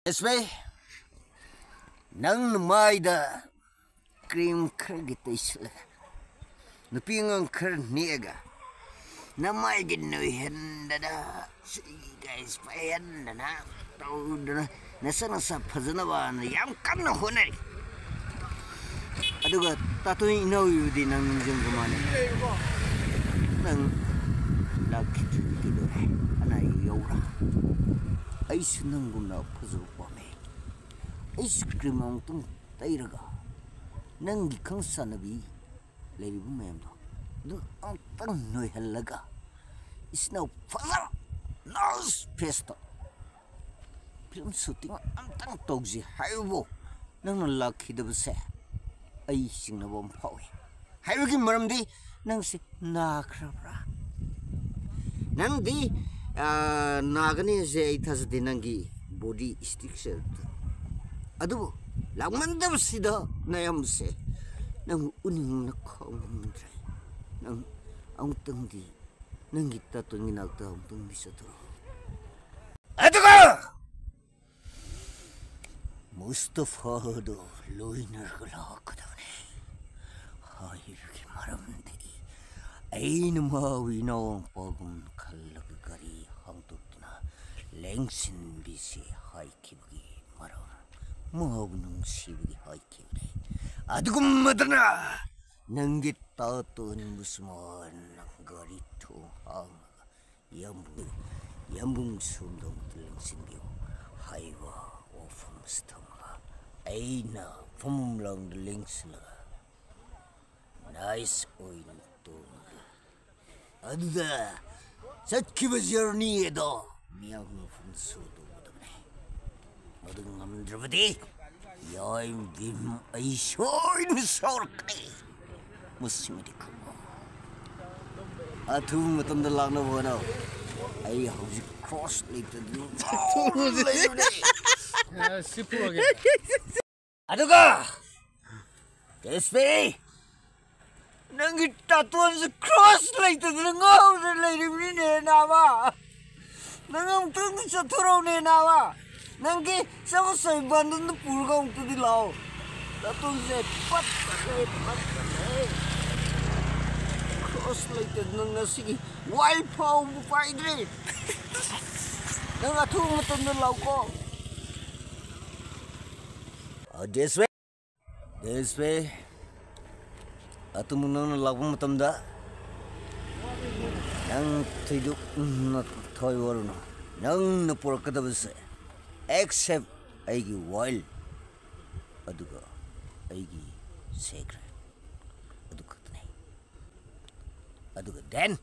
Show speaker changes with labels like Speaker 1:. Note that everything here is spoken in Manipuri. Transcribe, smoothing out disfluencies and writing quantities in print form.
Speaker 1: DSP nang maida cream kragita isla nupingang karniega na may ginuhin da guys payan na tawd na nasa phajana ba na yam kanna honari aduga tatoi inaw yudi nang jing gumane nang lakit kilo ana yora ai sunang gumna phazu pame ice cream ang tung tairaga nang gikang sanabi leiribu mayamdo du ang tang noihanlaga isna phazar nose pesto film shooting ang tang togji haibo nang lakhidabse ai singnabom phawi haibagi maramdi nang se nakrabra nang di nagani je ithas dinangi body structure adu lagmandabsida nayamse nang uning nakhawmandre nang ang tangdi nang gitta tunginagta ang tangdi sa to aduga Mustafa do loiner galakadavne hayirki maramde ain mawi no pagum kallagari hangtutna lengsin bisi haikibagi maram mawnung sibigi haikibne adugum madana nangit tatun musman gari to hang yambung sundong lengsin biu haiwa ofum stama aina fumlang lengsla nice oin to adda satkiba journey edo miyang funsudo modamne modung amdrabadi yoim bim ai shoin sorkai musmidi kumo atu matamda lagna bono ai hauji cross later
Speaker 2: sipuage
Speaker 1: aduga DSP nangi tatuan se cross later ngau de leiri ne nawa nangam tung sa thuro ne nawa nangi sa sai bandun pulgong tu di lao tatuan se pat cross later nang nasi wild pow mu paidre nang atu matam na lao ko DSP atu munang lagu matamda nang tiduk na thoi waruno nang na purakadabse except aigi wild aduga aigi secret aduga then